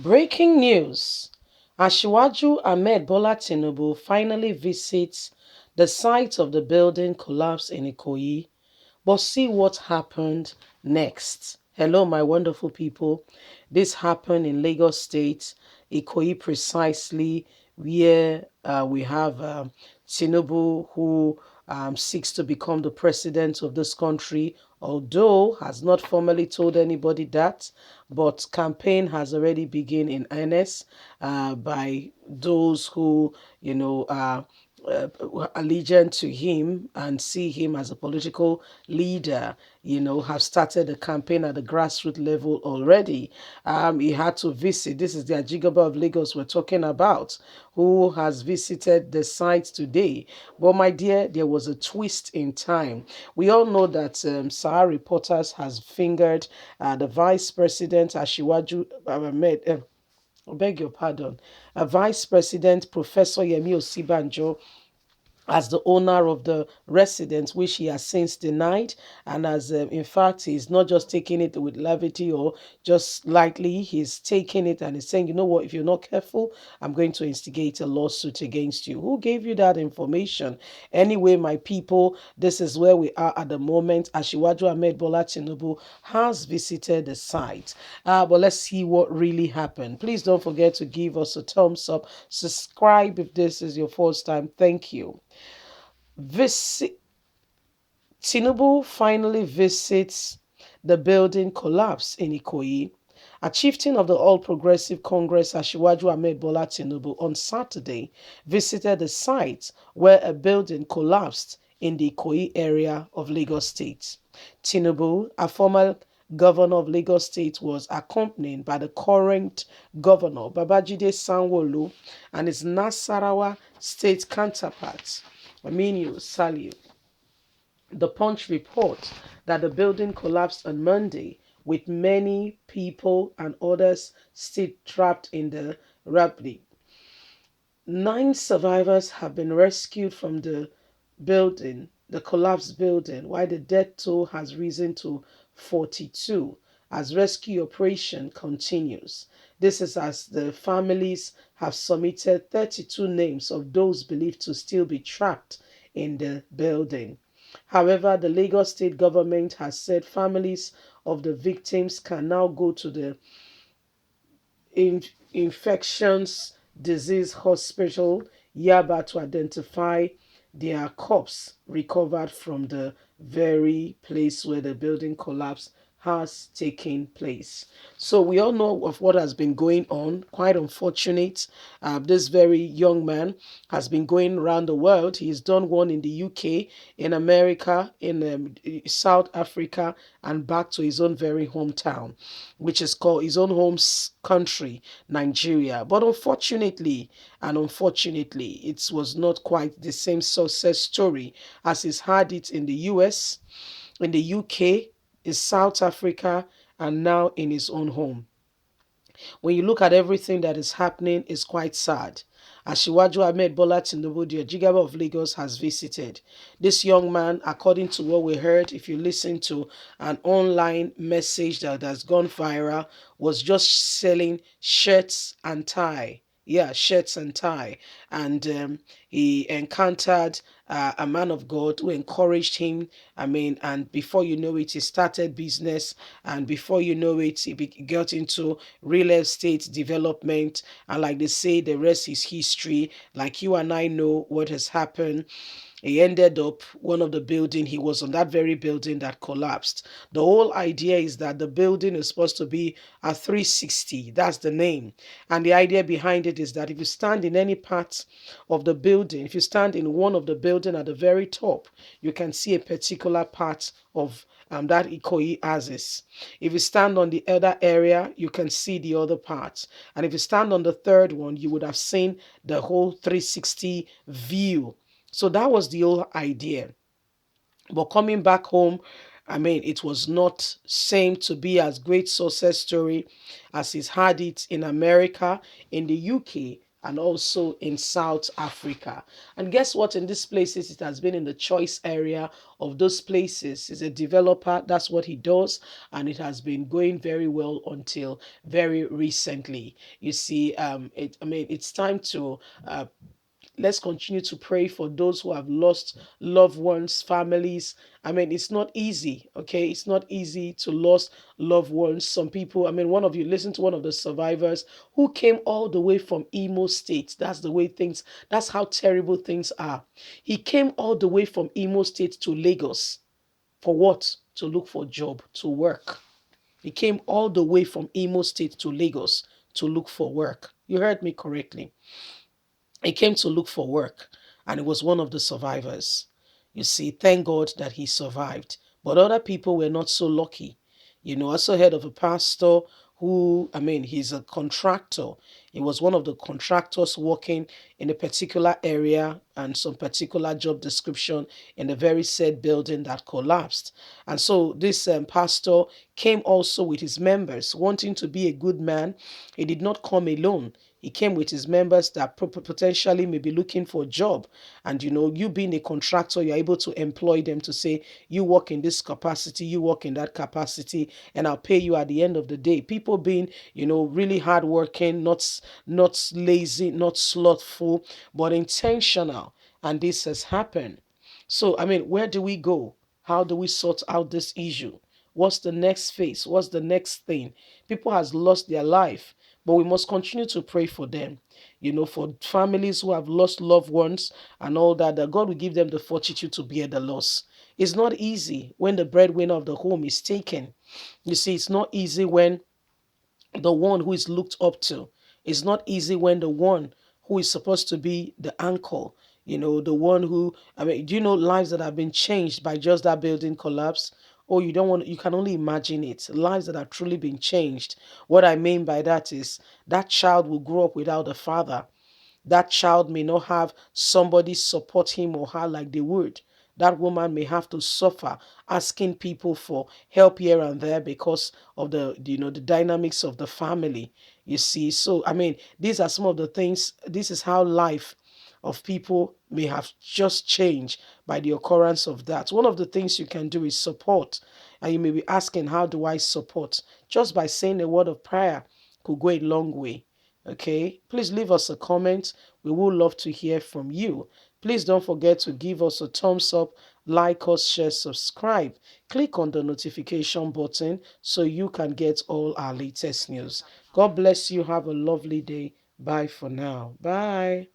Breaking news. Asiwaju Ahmed Bola Tinubu finally visits the site of the building collapse in Ikoyi. But see what happened next. Hello, my wonderful people. This happened in Lagos State, Ikoyi precisely, where we have Tinubu, who seeks to become the president of this country, although has not formally told anybody that, but campaign has already begun in earnest by those who, are allegiant to him and see him as a political leader, have started a campaign at the grassroots level already. He had to visit. This is the Ajigaba of Lagos we're talking about, who has visited the site today. But my dear, there was a twist in time. We all know that Sahara Reporters has fingered the Vice President Ashiwaju Ahmed. I beg your pardon, Vice President Professor Yemi Osibanjo as the owner of the residence, which he has since denied. And as in fact, he's not just taking it with levity or just lightly, he's taking it and he's saying, you know what, if you're not careful, I'm going to instigate a lawsuit against you. Who gave you that information? Anyway, my people, this is where we are at the moment. Ashiwaju Ahmed Bola Tinubu has visited the site. But let's see what really happened. Please don't forget to give us a thumbs up. Subscribe if this is your first time. Thank you. Visit Tinubu finally visits the building collapse in Ikoyi. A chieftain of the All Progressive Congress, Ashiwaju Ahmed Bola Tinubu, on Saturday visited the site where a building collapsed in the Ikoyi area of Lagos State. Tinubu, a former governor of Lagos State, was accompanied by the current governor, Babajide Sanwo-Olu, and his Nasarawa state counterpart, Aminu Saliu. The Punch report that the building collapsed on Monday, with many people and others still trapped in the rubble. 9 survivors have been rescued from the collapsed building, while the death toll has risen to 42 as rescue operation continues. This is as the families have submitted 32 names of those believed to still be trapped in the building. However, the Lagos state government has said families of the victims can now go to the infections disease hospital Yaba to identify their corpse recovered from the very place where the building collapse has taken place. So we all know of what has been going on. Quite unfortunate. This very young man has been going around the world. He's done one in the UK, in America, in South Africa, and back to his own very hometown, which is called his own home country, Nigeria. But unfortunately, it was not quite the same success story as he's had it in the US, in the UK, in South Africa, and now in his own home. When you look at everything that is happening, it's quite sad. Ashiwaju Ahmed Bola Tinubu, the Ojigaba of Lagos, has visited. This young man, according to what we heard, if you listen to an online message that has gone viral, was just selling shirts and tie. Yeah, shirts and tie. And he encountered a man of God who encouraged him. I mean, and before you know it, he started business. And before you know it, he got into real estate development. And like they say, the rest is history. Like you and I know what has happened. He ended up one of the building. He was on that very building that collapsed. The whole idea is that the building is supposed to be a 360. That's the name. And the idea behind it is that if you stand in any part of the building, if you stand in one of the building at the very top, you can see a particular part of that Ikoyi axis. If you stand on the other area, you can see the other parts. And if you stand on the third one, you would have seen the whole 360 view. So that was the whole idea. But coming back home, I mean, it was not same to be as great success story as he's had it in America, in the UK, and also in South Africa. And guess what? In these places, it has been in the choice area of those places. He's a developer, that's what he does, and it has been going very well until very recently. You see, it's time to let's continue to pray for those who have lost loved ones, families. It's not easy, okay? It's not easy to lose loved ones. Some people, one of you listen to one of the survivors who came all the way from Imo State. That's the way things, that's how terrible things are. He came all the way from Imo State to Lagos. For what? To look for a job, to work. He came all the way from Imo State to Lagos to look for work. You heard me correctly. He came to look for work, and he was one of the survivors. You see, thank God that he survived. But other people were not so lucky. I also heard of a pastor who, he's a contractor. He was one of the contractors working in a particular area and some particular job description in the very said building that collapsed. And so this pastor came also with his members, wanting to be a good man. He did not come alone. He came with his members that potentially may be looking for a job. And you being a contractor, you're able to employ them to say, you work in this capacity, you work in that capacity, and I'll pay you at the end of the day. People being, really hardworking, not lazy, not slothful, but intentional. And this has happened. So, where do we go? How do we sort out this issue? What's the next phase? What's the next thing? People has lost their life, but we must continue to pray for them. For families who have lost loved ones and all that, that God will give them the fortitude to bear the loss. It's not easy when the breadwinner of the home is taken. You see, it's not easy when the one who is looked up to. It's not easy when the one who is supposed to be the anchor, the one who, do you know lives that have been changed by just that building collapse? Oh, you can only imagine it. Lives that have truly been changed. What I mean by that is that child will grow up without a father. That child may not have somebody support him or her like they would. That woman may have to suffer asking people for help here and there because of the dynamics of the family. You see, so these are some of the things. This is how life of people may have just changed by the occurrence of that. One of the things you can do is support. And you may be asking, how do I support? Just by saying a word of prayer could go a long way. Okay, please leave us a comment. We would love to hear from you. Please don't forget to give us a thumbs up, like us, share, subscribe. Click on the notification button so you can get all our latest news. God bless you. Have a lovely day. Bye for now. Bye.